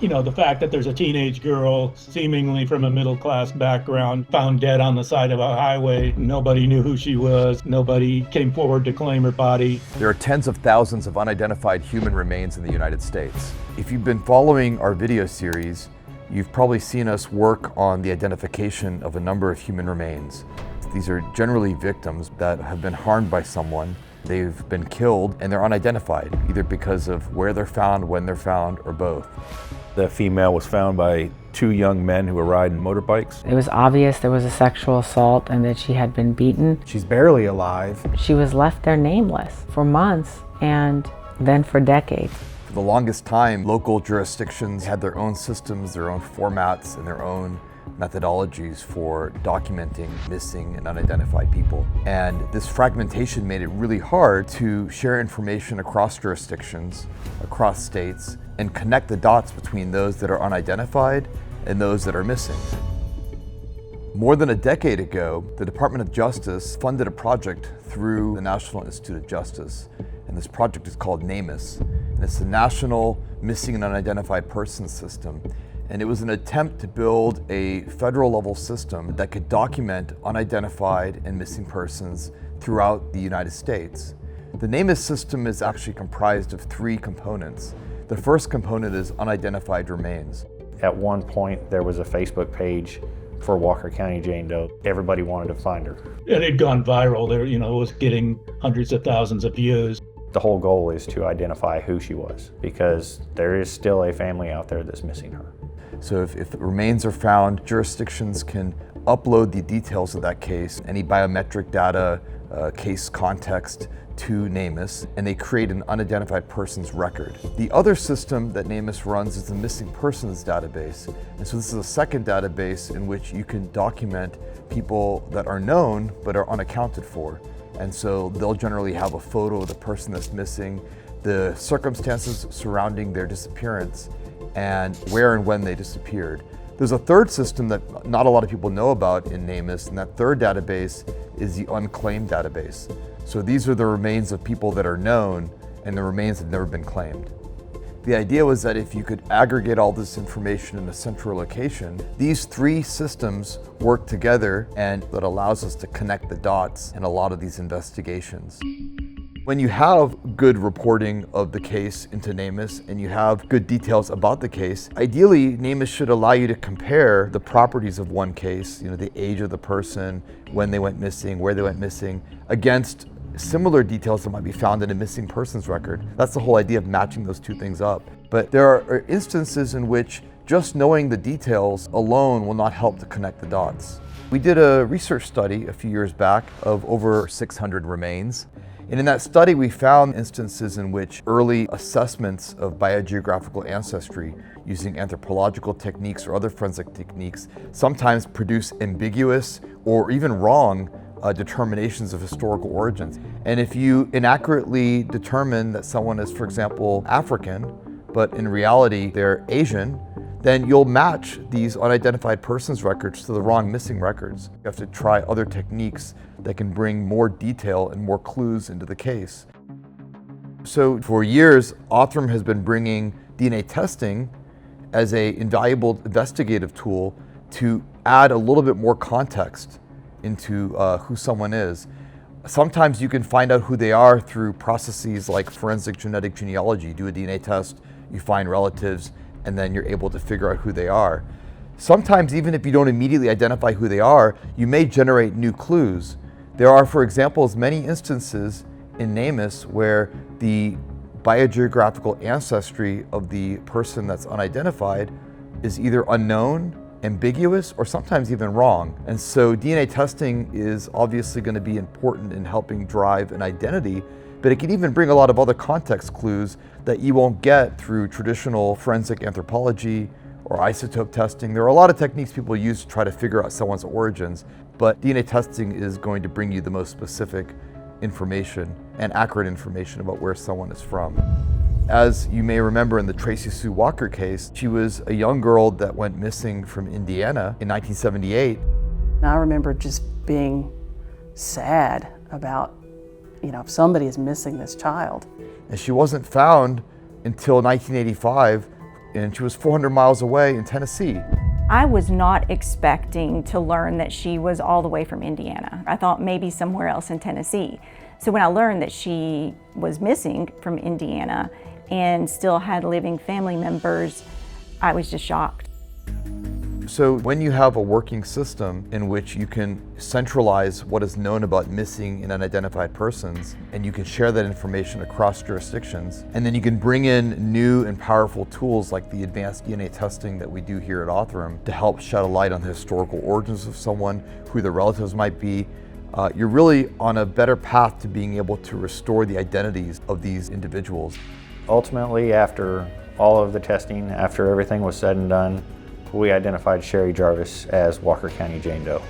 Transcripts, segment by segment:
The fact that there's a teenage girl, seemingly from a middle-class background, found dead on the side of a highway. Nobody knew who she was. Nobody came forward to claim her body. There are tens of thousands of unidentified human remains in the United States. If you've been following our video series, you've probably seen us work on the identification of a number of human remains. These are generally victims that have been harmed by someone. They've been killed and they're unidentified, either because of where they're found, when they're found, or both. The female was found by two young men who were riding motorbikes. It was obvious there was a sexual assault and that she had been beaten. She's barely alive. She was left there nameless for months and then for decades. For the longest time, local jurisdictions had their own systems, their own formats, and their own methodologies for documenting missing and unidentified people. And this fragmentation made it really hard to share information across jurisdictions, across states, and connect the dots between those that are unidentified and those that are missing. More than a decade ago, the Department of Justice funded a project through the National Institute of Justice. And this project is called NamUs. And it's the National Missing and Unidentified Persons System. And it was an attempt to build a federal level system that could document unidentified and missing persons throughout the United States. The NamUs system is actually comprised of three components. The first component is unidentified remains. At one point, there was a Facebook page for Walker County Jane Doe. Everybody wanted to find her. It had gone viral. It was getting hundreds of thousands of views. The whole goal is to identify who she was, because there is still a family out there that's missing her. So if remains are found, jurisdictions can upload the details of that case, any biometric data, case context, to NamUs, and they create an unidentified person's record. The other system that NamUs runs is the missing persons database. And so this is a second database in which you can document people that are known but are unaccounted for. And so they'll generally have a photo of the person that's missing, the circumstances surrounding their disappearance, and where and when they disappeared. There's a third system that not a lot of people know about in NamUs, and that third database is the unclaimed database. So these are the remains of people that are known, and the remains have never been claimed. The idea was that if you could aggregate all this information in a central location, these three systems work together, and that allows us to connect the dots in a lot of these investigations. When you have good reporting of the case into NamUs and you have good details about the case, ideally NamUs should allow you to compare the properties of one case, the age of the person, when they went missing, where they went missing, against similar details that might be found in a missing persons record. That's the whole idea of matching those two things up. But there are instances in which just knowing the details alone will not help to connect the dots. We did a research study a few years back of over 600 remains. And in that study, we found instances in which early assessments of biogeographical ancestry using anthropological techniques or other forensic techniques sometimes produce ambiguous or even wrong determinations of historical origins. And if you inaccurately determine that someone is, for example, African, but in reality they're Asian, then you'll match these unidentified persons records to the wrong missing records. You have to try other techniques that can bring more detail and more clues into the case. So for years, Othram has been bringing DNA testing as an invaluable investigative tool to add a little bit more context into who someone is. Sometimes you can find out who they are through processes like forensic genetic genealogy. You do a DNA test, you find relatives, and then you're able to figure out who they are. Sometimes, even if you don't immediately identify who they are, you may generate new clues. There are, for example, many instances in NamUs where the biogeographical ancestry of the person that's unidentified is either unknown, ambiguous, or sometimes even wrong. And so DNA testing is obviously going to be important in helping drive an identity, but it can even bring a lot of other context clues that you won't get through traditional forensic anthropology or isotope testing. There are a lot of techniques people use to try to figure out someone's origins, but DNA testing is going to bring you the most specific information and accurate information about where someone is from. As you may remember in the Tracy Sue Walker case, she was a young girl that went missing from Indiana in 1978. I remember just being sad about, if somebody is missing this child. And she wasn't found until 1985, and she was 400 miles away in Tennessee. I was not expecting to learn that she was all the way from Indiana. I thought maybe somewhere else in Tennessee. So when I learned that she was missing from Indiana and still had living family members, I was just shocked. So when you have a working system in which you can centralize what is known about missing and unidentified persons, and you can share that information across jurisdictions, and then you can bring in new and powerful tools like the advanced DNA testing that we do here at Othram to help shed a light on the historical origins of someone, who their relatives might be, you're really on a better path to being able to restore the identities of these individuals. Ultimately, after all of the testing, after everything was said and done, we identified Sherry Jarvis as Walker County Jane Doe.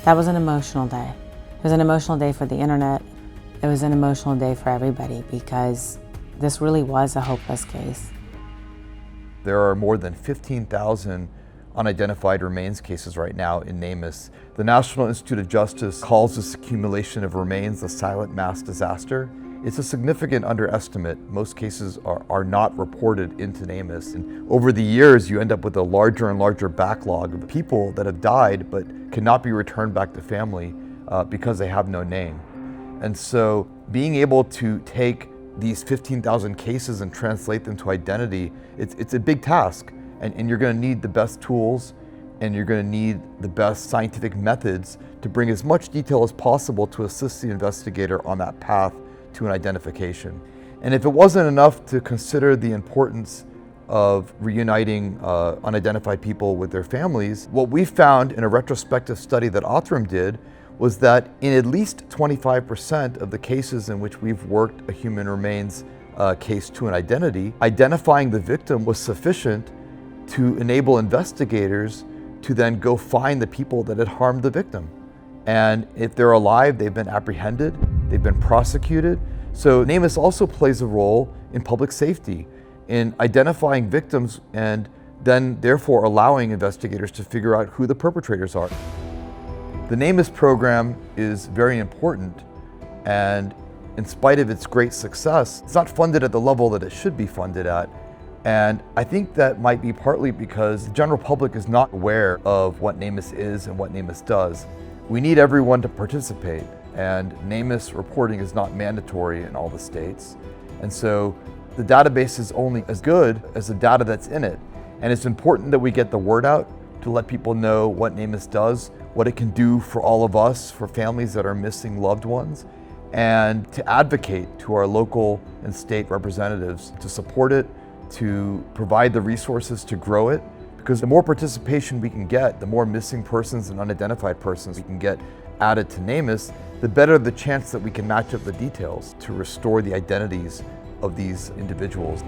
That was an emotional day. It was an emotional day for the internet. It was an emotional day for everybody because this really was a hopeless case. There are more than 15,000 unidentified remains cases right now in NamUs. The National Institute of Justice calls this accumulation of remains a silent mass disaster. It's a significant underestimate. Most cases are not reported into NamUs. And over the years, you end up with a larger and larger backlog of people that have died but cannot be returned back to family because they have no name. And so being able to take these 15,000 cases and translate them to identity, it's a big task. And you're going to need the best tools, and you're going to need the best scientific methods to bring as much detail as possible to assist the investigator on that path to an identification. And if it wasn't enough to consider the importance of reuniting unidentified people with their families, what we found in a retrospective study that Othram did was that in at least 25% of the cases in which we've worked a human remains case to an identity, identifying the victim was sufficient to enable investigators to then go find the people that had harmed the victim. And if they're alive, they've been apprehended, they've been prosecuted. So NamUs also plays a role in public safety, in identifying victims and then therefore allowing investigators to figure out who the perpetrators are. The NamUs program is very important, and in spite of its great success, it's not funded at the level that it should be funded at. And I think that might be partly because the general public is not aware of what NamUs is and what NamUs does. We need everyone to participate, and NamUs reporting is not mandatory in all the states. And so the database is only as good as the data that's in it. And it's important that we get the word out to let people know what NamUs does, what it can do for all of us, for families that are missing loved ones, and to advocate to our local and state representatives to support it, to provide the resources to grow it. Because the more participation we can get, the more missing persons and unidentified persons we can get added to NamUs, the better the chance that we can match up the details to restore the identities of these individuals.